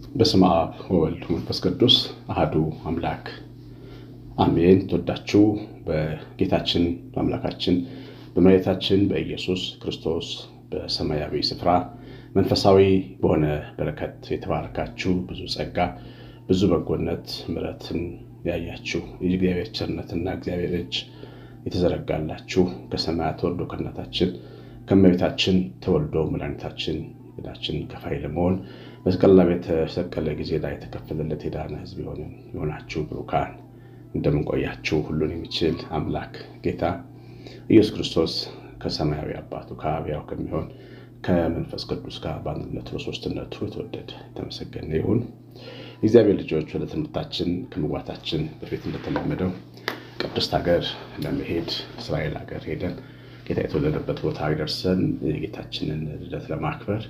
በስመ አብ ወወልድ ወመንፈስ ቅዱስ አሐዱ አምላክ አሜን። ተወዳችሁ በጌታችን በአምላካችን በመድኃኒታችን በኢየሱስ ክርስቶስ በሰማያዊ ስፍራ መንፈሳዊ በሆነ በረከት የተባረካችሁ ብዙ ጸጋ፣ ብዙ በጎነት፣ ምሕረትን ያያችሁ የእግዚአብሔር ቸርነትና እግዚአብሔር እጅ የተዘረጋላችሁ ከሰማያት ወርዶ ከእናታችን ከእመቤታችን ተወልዶ መድኃኒታችን ዕዳችን ከፋይ ለመሆን መስቀል ላይ የተሰቀለ ጊዜ ላይ የተከፈለለት የዳነ ሕዝብ የሆናችሁ ብሩካን እንደምን ቆያችሁ? ሁሉን የሚችል አምላክ ጌታ ኢየሱስ ክርስቶስ ከሰማያዊ አባቱ ከአብ ሕያው ከሚሆን ከመንፈስ ቅዱስ ጋር በአንድነቱ በሦስትነቱ የተወደደ የተመሰገነ ይሁን። የእግዚአብሔር ልጆች ወደ ትምህርታችን ከመግባታችን በፊት እንደተለመደው ቅድስት ሀገር ለመሄድ እስራኤል ሀገር ሄደን ጌታ የተወለደበት ቦታ ደርሰን የጌታችንን ልደት ለማክበር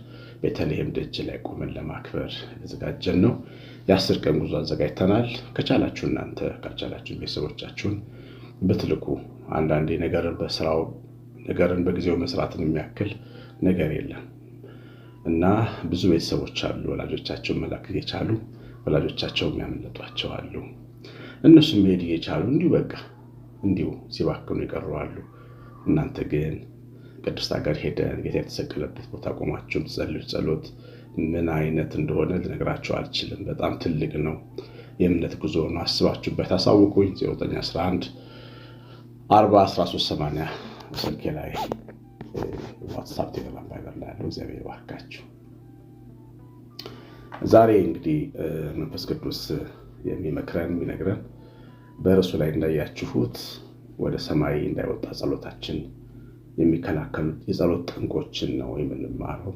ቤተልሔም ደጅ ላይ ቆመን ለማክበር የተዘጋጀን ነው። የ10 ቀን ጉዞ አዘጋጅተናል። ከቻላችሁ እናንተ ካልቻላችሁ ቤተሰቦቻችሁን ብትልኩ፣ አንዳንዴ ነገርን በጊዜው መስራትን የሚያክል ነገር የለም እና ብዙ ቤተሰቦች አሉ ወላጆቻቸውን መላክ እየቻሉ ወላጆቻቸው የሚያመለጧቸው አሉ። እነሱም መሄድ እየቻሉ እንዲሁ ሲባክኑ ይቀርባሉ። እናንተ ግን ቅድስት ሀገር ሄደን ጌታ የተሰቀለበት ቦታ ቆማችሁ የምትጸልዩት ጸሎት ምን አይነት እንደሆነ ልነግራችሁ አልችልም። በጣም ትልቅ ነው። የእምነት ጉዞ ነው። አስባችሁበት አሳውቁኝ። 0911 40 13 80 ስልኬ ላይ ዋትስአፕ፣ ቴሌግራም ላይ ያለው እግዚአብሔር ይባርካችሁ። ዛሬ እንግዲህ መንፈስ ቅዱስ የሚነግረን በርዕሱ ላይ እንዳያችሁት ወደ ሰማይ እንዳይወጣ ጸሎታችን የሚከላከሉት የጸሎት ጠንቆችን ነው የምንማረው።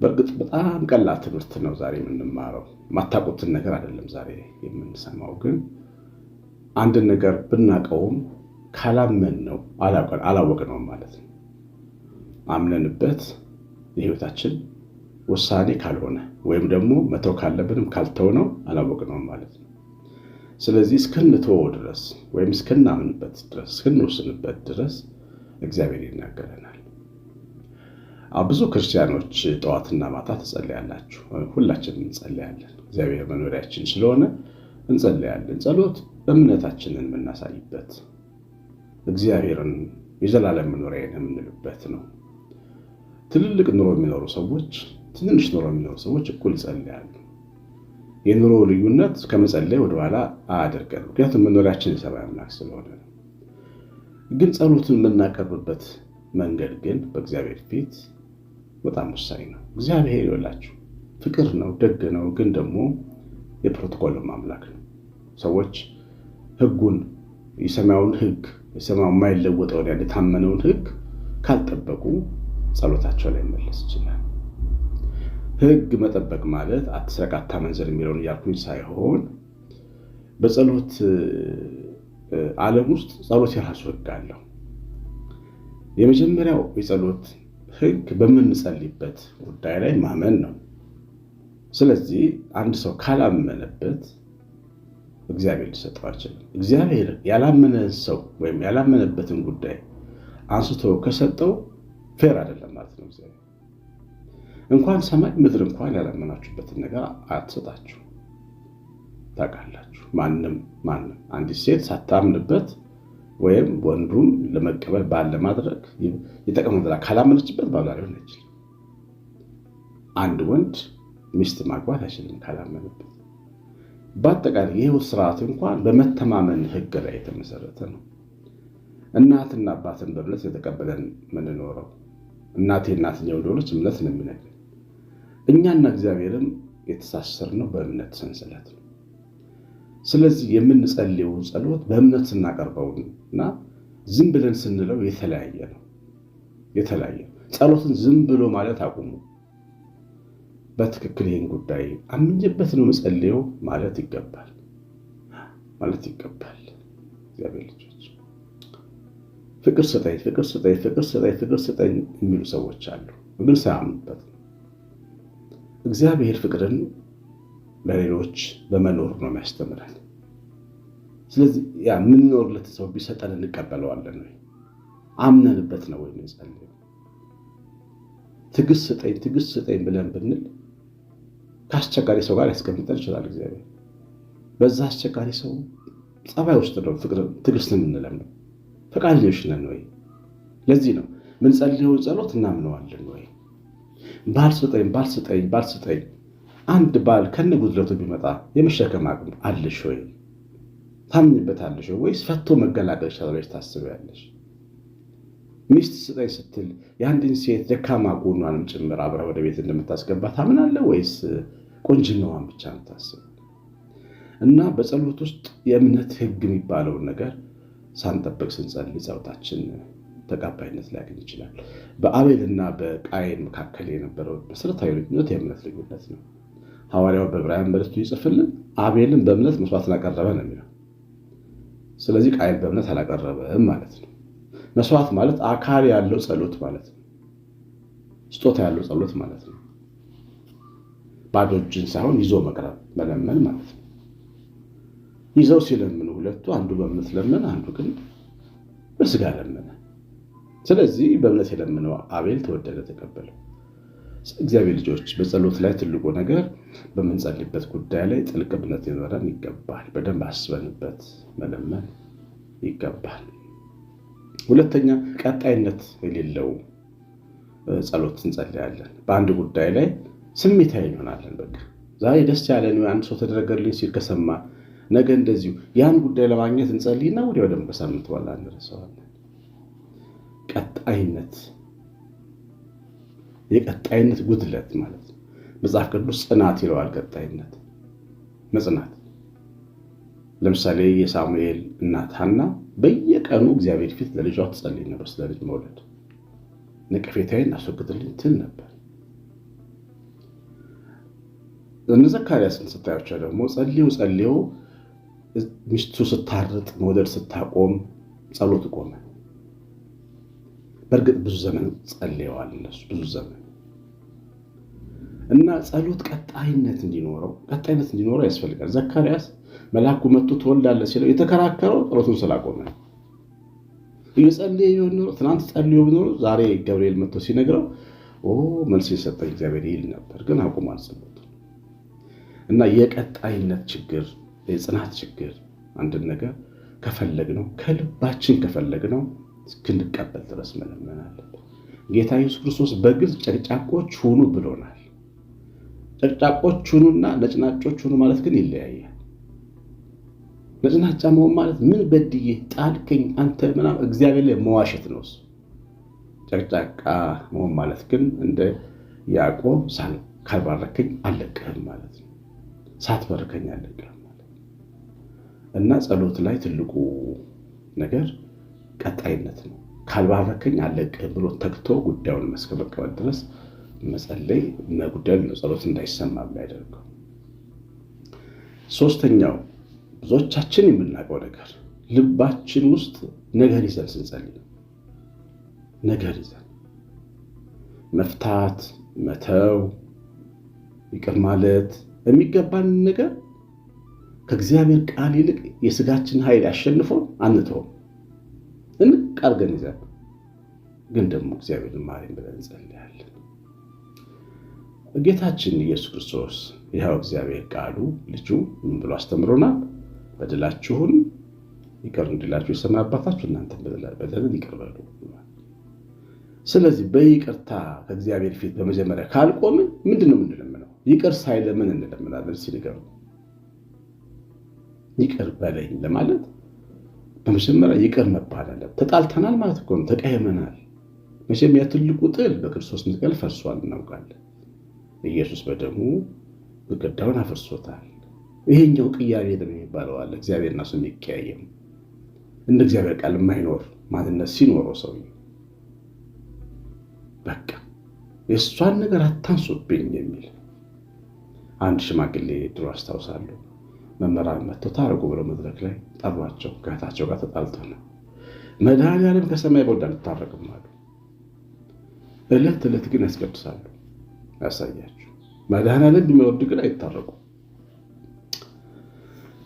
በእርግጥ በጣም ቀላል ትምህርት ነው ዛሬ የምንማረው። ማታውቁትን ነገር አይደለም ዛሬ የምንሰማው። ግን አንድን ነገር ብናውቀውም ካላመን ነው አላወቅነውም ማለት ነው። አምነንበት የህይወታችን ውሳኔ ካልሆነ ወይም ደግሞ መተው ካለብንም ካልተውነው አላወቅነውም ማለት ነው። ስለዚህ እስክንተወው ድረስ ወይም እስክናምንበት ድረስ እስክንወስንበት ድረስ እግዚአብሔር ይናገረናል። ብዙ ክርስቲያኖች ጠዋትና ማታ ትጸልያላችሁ። ሁላችንም እንጸልያለን። እግዚአብሔር መኖሪያችን ስለሆነ እንጸልያለን። ጸሎት እምነታችንን የምናሳይበት፣ እግዚአብሔርን የዘላለም መኖሪያዬን የምንልበት ነው። ትልልቅ ኑሮ የሚኖሩ ሰዎች፣ ትንንሽ ኑሮ የሚኖሩ ሰዎች እኩል ይጸልያሉ። የኑሮ ልዩነት ከመጸለይ ወደኋላ አያደርገን። ምክንያቱም መኖሪያችን የሰማይ አምላክ ስለሆነ ነው። ግን ጸሎትን የምናቀርብበት መንገድ ግን በእግዚአብሔር ፊት በጣም ወሳኝ ነው። እግዚአብሔር ይወላችሁ ፍቅር ነው፣ ደግ ነው። ግን ደግሞ የፕሮቶኮልም አምላክ ነው። ሰዎች ሕጉን የሰማያዊውን ሕግ የሰማያዊ የማይለወጠውን የታመነውን ሕግ ካልጠበቁ ጸሎታቸው ላይ መለስ ይችላል። ሕግ መጠበቅ ማለት አትስረቅ፣ አታመንዝር የሚለውን እያልኩኝ ሳይሆን በጸሎት ዓለም ውስጥ ጸሎት የራሱ ሕግ አለው። የመጀመሪያው የጸሎት ሕግ በምንጸልይበት ጉዳይ ላይ ማመን ነው። ስለዚህ አንድ ሰው ካላመነበት እግዚአብሔር ሊሰጠው አይችልም። እግዚአብሔር ያላመነ ሰው ወይም ያላመነበትን ጉዳይ አንስቶ ከሰጠው ፌር አይደለም ማለት ነው። እግዚአብሔር እንኳን ሰማይ ምድር እንኳን ያላመናችሁበትን ነገር አትሰጣችሁ። ታውቃላችሁ፣ ማንም አንዲት ሴት ሳታምንበት ወይም ወንዱም ለመቀበል ባል ለማድረግ የጠቀመላ ካላመነችበት ባል ሊሆን አይችልም። አንድ ወንድ ሚስት ማግባት አይችልም ካላመነበት። በአጠቃላይ የህይወት ስርዓት እንኳን በመተማመን ሕግ ላይ የተመሰረተ ነው። እናትና አባትን በእምነት የተቀበለን የምንኖረው እናትየው እንደሆነች እምነት ነው የሚነግረን። እኛና እግዚአብሔርም የተሳሰርነው በእምነት ሰንሰለት ነው። ስለዚህ የምንጸልየው ጸሎት በእምነት ስናቀርበውና ዝም ብለን ስንለው የተለያየ ነው። ጸሎትን ዝም ብሎ ማለት አቁሙ። በትክክል ይህን ጉዳይ አምኜበት ነው መጸልየው ማለት ይገባል። እግዚአብሔር ልጆች ፍቅር ስጠኝ የሚሉ ሰዎች አሉ፣ ግን ሳያምኑበት ነው። እግዚአብሔር ፍቅርን ለሌሎች በመኖር ነው የሚያስተምረን። ስለዚህ የምንኖርለት ሰው ቢሰጠን እንቀበለዋለን ወይ? አምነንበት ነው ወይ የምንጸልየው? ትዕግስት ስጠኝ ብለን ብንል ከአስቸጋሪ ሰው ጋር ያስቀምጠን ይችላል እግዚአብሔር። በዛ አስቸጋሪ ሰው ጸባይ ውስጥ ነው ፍቅር ትዕግስትን የምንለምነው። ፈቃደኞች ነን ወይ? ለዚህ ነው ምንጸልየው ጸሎት እናምነዋለን ወይ? ባል ስጠኝ አንድ ባል ከነ ጉድለቱ ቢመጣ የመሸከም አቅም አለሽ ወይ? ታምኝበታለሽ ወይስ ፈቶ መገላገል ይችላል ታስቢያለሽ? ሚስት ስጠኝ ስትል የአንድን ሴት ደካማ ጎኗንም ጭምር አብራ ወደ ቤት እንደምታስገባ ታምናለህ ወይስ ቆንጅናዋን ብቻ ነው ታስበው? እና በጸሎት ውስጥ የእምነት ሕግ የሚባለውን ነገር ሳንጠብቅ ስንጸልይ ጸሎታችን ተቀባይነት ሊያገኝ ይችላል። በአቤልና በቃየን መካከል የነበረው መሰረታዊ ልዩነት የእምነት ልዩነት ነው። ሐዋርያው በዕብራውያን መልእክቱ ይጽፍልን አቤልን በእምነት መስዋዕትን አቀረበ ነው የሚለው። ስለዚህ ቃየን በእምነት አላቀረበም ማለት ነው። መስዋዕት ማለት አካል ያለው ጸሎት ማለት ነው። ስጦታ ያለው ጸሎት ማለት ነው። ባዶ እጅን ሳይሆን ይዞ መቅረብ መለመን ማለት ነው። ይዘው ሲለምኑ ሁለቱ አንዱ በእምነት ለመነ፣ አንዱ ግን በስጋ ለመነ። ስለዚህ በእምነት የለመነው አቤል ተወደደ፣ ተቀበለው። እግዚአብሔር ልጆች በጸሎት ላይ ትልቁ ነገር በምንጸልይበት ጉዳይ ላይ ጥልቅ እምነት ሊኖረን ይገባል። በደንብ አስበንበት መለመን ይገባል። ሁለተኛ ቀጣይነት የሌለው ጸሎት እንጸልያለን። በአንድ ጉዳይ ላይ ስሜታዊ እንሆናለን። በቃ ዛሬ ደስ ያለን አንድ ሰው ተደረገልኝ ሲል ከሰማ ነገ እንደዚሁ ያን ጉዳይ ለማግኘት እንጸልይና ወዲያው ደግሞ ከሳምንት በኋላ እንረሳዋለን። የቀጣይነት ጉድለት ማለት ነው። መጽሐፍ ቅዱስ ጽናት ይለዋል። ቀጣይነት መጽናት። ለምሳሌ የሳሙኤል እናት ሐና በየቀኑ እግዚአብሔር ፊት ለልጇ ትጸልይ ነበር። ስለ ልጅ መውለድ ነቀፌታዬን አስወግድልኝ ትል ነበር። እነ ዘካርያስን ስታያቸው ደግሞ ጸልየው ሚስቱ ስታርጥ መውለድ ስታቆም ጸሎት ቆመ። በእርግጥ ብዙ ዘመን ጸልየዋል እነሱ ብዙ ዘመን እና ጸሎት ቀጣይነት እንዲኖረው ያስፈልጋል። ዘካርያስ መልአኩ መጥቶ ትወልዳለህ ሲለው የተከራከረው ጸሎቱን ስላቆመ ነው። እየጸለየ ቢሆን ኖሮ ትናንት ጸልዮ ቢኖር ዛሬ ገብርኤል መጥቶ ሲነግረው መልስ የሰጠኝ እግዚአብሔር ይል ነበር። ግን አቁሟል ጸሎቱ እና የቀጣይነት ችግር፣ የጽናት ችግር። አንድን ነገር ከፈለግነው ከልባችን ከፈለግነው እስክንቀበል ድረስ መለመን አለብን። ጌታ ኢየሱስ ክርስቶስ በግልጽ ጨቅጫቆች ሁኑ ብሎናል። ጨቅጫቆች ሁኑና ነጭናጮች ሁኑ ማለት ግን ይለያያል። ነጭናጫ መሆን ማለት ምን በድዬ ጣልከኝ አንተ ምናምን እግዚአብሔር ላይ መዋሸት ነው። ጨቅጫቃ መሆን ማለት ግን እንደ ያዕቆብ ካልባረከኝ አልለቅህም ማለት ነው። ሳትባርከኝ አልለቅህም ማለት ነው። እና ጸሎት ላይ ትልቁ ነገር ቀጣይነት ነው። ካልባረከኝ አልለቅህም ብሎ ተግቶ ጉዳዩን እስከ መቀበል ድረስ መጸለይ ጉዳዩን ጸሎት እንዳይሰማ የሚያደርገው። ሶስተኛው ብዙዎቻችን የምናውቀው ነገር ልባችን ውስጥ ነገር ይዘን ስንጸልይ ነገር ይዘን መፍታት፣ መተው፣ ይቅር ማለት የሚገባን ነገር ከእግዚአብሔር ቃል ይልቅ የስጋችን ኃይል ያሸንፎ አንተውም። እንቃርገን ይዘን ግን ደግሞ እግዚአብሔርን ማረን ብለን እንጸልያለን። ጌታችን ኢየሱስ ክርስቶስ ይኸው እግዚአብሔር ቃሉ ልጁ ምን ብሎ አስተምሮናል? በደላችሁን ይቅር እንዲላችሁ የሰማይ አባታችሁ እናንተ በደልን ይቅር በሉ። ስለዚህ በይቅርታ ከእግዚአብሔር ፊት በመጀመሪያ ካልቆምን ምንድነው የምንለምነው? ይቅር ሳይለምን እንለምናለን። ሲነገሩ ይቅር በለኝ ለማለት በመጀመሪያ ይቅር መባል አለበት። ተጣልተናል ማለት እኮ ነው፣ ተቀየመናል። መቼም ያ ትልቁ ጥል በክርስቶስ መስቀል ፈርሷል እናውቃለን። ኢየሱስ በደሙ ግድግዳውን አፈርሶታል። ይሄኛው ቅያሜ የሚባለው አለ። እግዚአብሔርና ሰው የሚቀያየም እንደ እግዚአብሔር ቃል የማይኖር ማንነት ሲኖረው ሰው በቃ የእሷን ነገር አታንሱብኝ የሚል አንድ ሽማግሌ ድሮ አስታውሳለሁ። መምህራን መጥተው ታረቁ ብለው መድረክ ላይ ጠሯቸው። ከእህታቸው ጋር ተጣልተው ነው። መድኃኒዓለም ከሰማይ ቦልዳ ልታረቅም አሉ። ዕለት ዕለት ግን ያስቀድሳሉ። ያሳያችሁ መድኃኒዓለም ቢወርድ ግን አይታረቁ።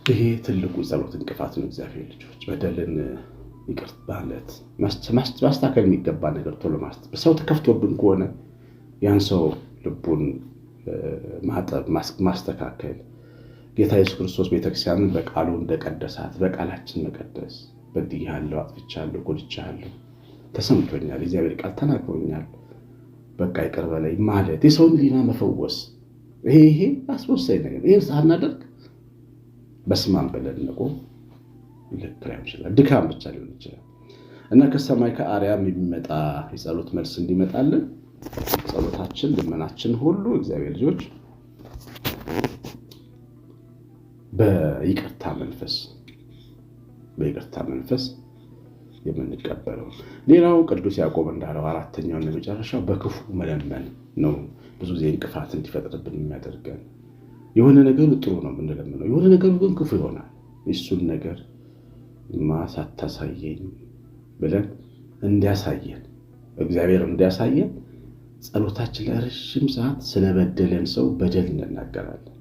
ይሄ ትልቁ ጸሎት እንቅፋት ነው። እግዚአብሔር ልጆች በደልን ይቅር ማለት ማስተካከል የሚገባ ነገር ቶሎ ሰው ተከፍቶብን ከሆነ ያን ሰው ልቡን ማጠብ፣ ማስተካከል ጌታ ኢየሱስ ክርስቶስ ቤተክርስቲያንን በቃሉ እንደቀደሳት በቃላችን መቀደስ። በድያለሁ፣ አጥፍቻለሁ፣ ጎድቻለሁ፣ ተሰምቶኛል፣ እግዚአብሔር ቃል ተናግሮኛል፣ በቃ ይቅር በለኝ ማለት የሰውን ሕሊና መፈወስ። ይሄ አስወሳኝ ነገር። ይሄን ሳናደርግ በስማም ብለን እንቆም ልክ ላይሆን ይችላል፣ ድካም ብቻ ሊሆን ይችላል እና ከሰማይ ከአርያም የሚመጣ የጸሎት መልስ እንዲመጣልን ጸሎታችን፣ ልመናችን ሁሉ እግዚአብሔር ልጆች በይቅርታ መንፈስ የምንቀበለው። ሌላው ቅዱስ ያዕቆብ እንዳለው አራተኛው እና መጨረሻው በክፉ መለመን ነው። ብዙ ጊዜ እንቅፋት እንዲፈጥርብን የሚያደርገን የሆነ ነገሩ ጥሩ ነው የምንለምነው፣ የሆነ ነገሩ ግን ክፉ ይሆናል። እሱን ነገር ሳታሳየኝ ብለን እግዚአብሔር እንዲያሳየን ጸሎታችን ለረጅም ሰዓት ስለበደለን ሰው በደል እንናገራለን።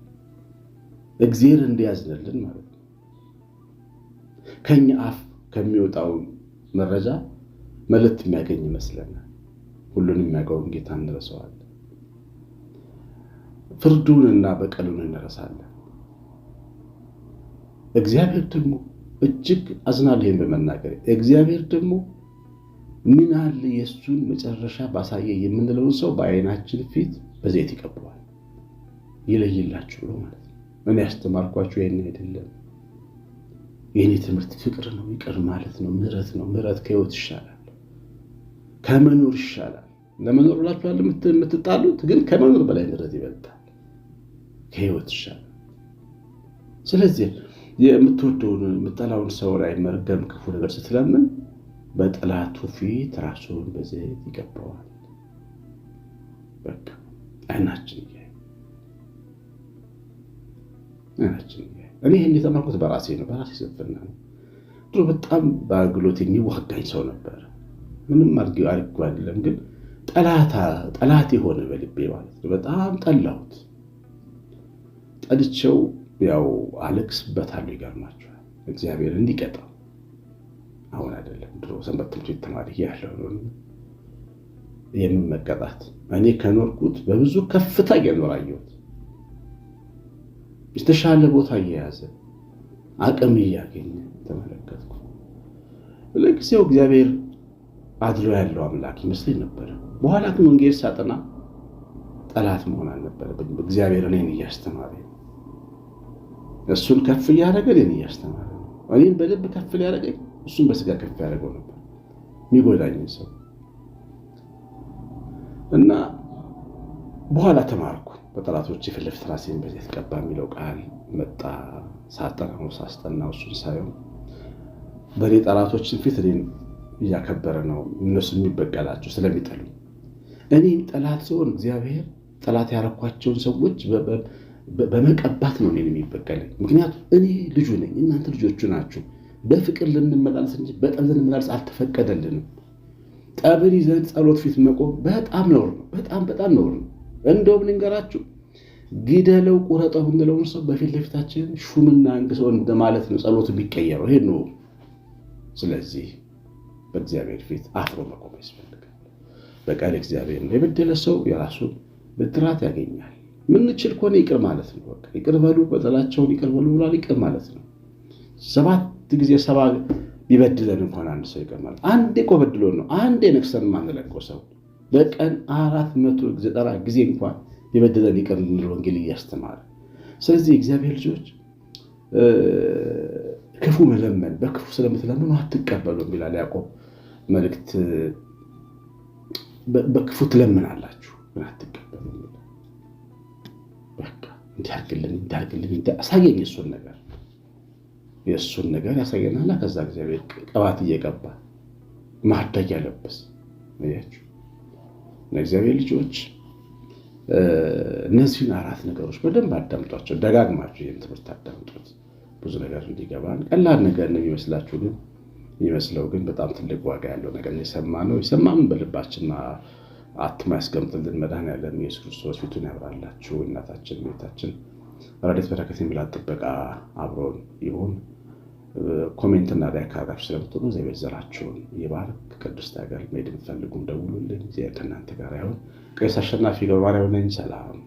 እግዚአብሔር እንዲያዝንልን ማለት ነው። ከኛ አፍ ከሚወጣው መረጃ መልእክት የሚያገኝ ይመስለናል። ሁሉን የሚያውቀውን ጌታ እንረሳዋለን። ፍርዱንና በቀሉን እንረሳለን። እግዚአብሔር ደግሞ እጅግ አዝናለሁ ይህን በመናገር። እግዚአብሔር ደግሞ ምን አለ የእሱን መጨረሻ ባሳየ የምንለውን ሰው በዓይናችን ፊት በዘይት ይቀባዋል። ይለይላችሁ ብሎ ማለት ነው። እኔ ያስተማርኳችሁ ይህን አይደለም። የኔ ትምህርት ፍቅር ነው፣ ይቅር ማለት ነው፣ ምህረት ነው። ምህረት ከህይወት ይሻላል፣ ከመኖር ይሻላል። ለመኖር ብላችኋል የምትጣሉት፣ ግን ከመኖር በላይ ምህረት ይበልጣል፣ ከህይወት ይሻላል። ስለዚህ የምትወደውን የምጠላውን ሰው ላይ መርገም፣ ክፉ ነገር ስትለምን በጠላቱ ፊት ራሱን በዘይት ይቀባዋል። በቃ አይናችን እኔ ይህን የተማርኩት በራሴ ነው፣ በራሴ ስንፍና ነው። ድሮ በጣም በአገልግሎት የሚዋጋኝ ሰው ነበር። ምንም አድርጌው አይደለም፣ ግን ጠላት የሆነ በልቤ ማለት ነው። በጣም ጠላሁት። ጠልቼው ያው አለቅስበታለሁ። ይገርማችኋል፣ እግዚአብሔር እንዲቀጣው። አሁን አይደለም፣ ድሮ ሰንበት ትምህርት ቤት ተማሪ ያለው የምመቀጣት እኔ ከኖርኩት በብዙ ከፍታ እየኖራየሁት የተሻለ ቦታ እየያዘ አቅም እያገኘ ተመለከትኩ። ለጊዜው እግዚአብሔር አድሎ ያለው አምላክ ይመስለኝ ነበር። በኋላ ግን ወንጌል ሳጠና ጠላት መሆን አልነበረብኝ። እግዚአብሔር እኔን እያስተማረ እሱን ከፍ እያደረገ እኔን እያስተማረ ነው። እኔን በልብ ከፍ ሊያደርገኝ እሱን በስጋ ከፍ ያደርገው ነበር የሚጎዳኝን ሰው እና በኋላ ተማርኩ። በጠላቶች ፊት ለፊት ራሴን በዘይት ቀባ የሚለው ቃል መጣ። ሳስጠናው እሱን ሳየው በእኔ ጠላቶችን ፊት እኔን እያከበረ ነው። እነሱ የሚበቀላቸው ስለሚጠሉ እኔም ጠላት ሲሆን እግዚአብሔር ጠላት ያረኳቸውን ሰዎች በመቀባት ነው እኔን የሚበቀለኝ። ምክንያቱም እኔ ልጁ ነኝ፣ እናንተ ልጆቹ ናችሁ። በፍቅር ልንመላለስ እንጂ በጠብ ልንመላለስ አልተፈቀደልንም። ጠብን ይዘን ጸሎት ፊት መቆም በጣም ነውር ነው። በጣም ነውር ነው። እንደውም ልንገራችሁ፣ ግደለው ቁረጠው እንለውን ሰው በፊት ለፊታችን ሹምና እንግሰው እንደማለት ነው ጸሎት የሚቀየረው። ይሄ ነው። ስለዚህ በእግዚአብሔር ፊት አፍሮ መቆም ያስፈልጋል። በቃል እግዚአብሔር ነው። የበደለ ሰው የራሱን ብድራት ያገኛል። ምንችል ከሆነ ይቅር ማለት ነው። በቃ ይቅር በሉ፣ በደላቸውን ይቅር በሉ ብሏል። ይቅር ማለት ነው። 7 ጊዜ 70 ቢበድለን እንኳን አንድ ሰው ይቅር ማለት አንዴ እኮ በድሎን ነው። አንዴ ነክሰን ማንለቀው ሰው በቀን 490 ጊዜ እንኳን የበደለን ይቅር እንድንል ወንጌል እያስተማረ። ስለዚህ እግዚአብሔር ልጆች ክፉ መለመን በክፉ ስለምትለምኑ አትቀበሉም ይላል ያዕቆብ መልእክት። በክፉ ትለምናላችሁ ግን አትቀበሉም። በቃ እንዲያርግልን አሳየኝ። የእሱን ነገር ያሳየናል። ከዛ እግዚአብሔር ቅባት እየቀባ ማደግ ያለበስ ያችሁ ለእግዚአብሔር ልጆች እነዚህን 4 ነገሮች በደንብ አዳምጧቸው። ደጋግማችሁ ይህን ትምህርት አዳምጡት። ብዙ ነገር እንዲገባን። ቀላል ነገር ነው የሚመስለው ግን በጣም ትልቅ ዋጋ ያለው ነገር የሰማነው በልባችን አትማ ያስቀምጥልን። መድኃኔዓለም ኢየሱስ ክርስቶስ ፊቱን ያብራላችሁ። እናታችን ቤታችን ረድኤት በረከት የሚላት ጥበቃ አብሮን ይሁን። ኮሜንትና ላይክ አድርጋችሁ ስለምትሉ እግዚአብሔር ዘራችሁን ይባርክ። ቅድስት ሀገር መሄድ የምትፈልጉም ደውሉልን። እግዚአብሔር ከእናንተ ጋር ይሁን። ቄስ አሸናፊ ገብረማርያም ነኝ። ሰላም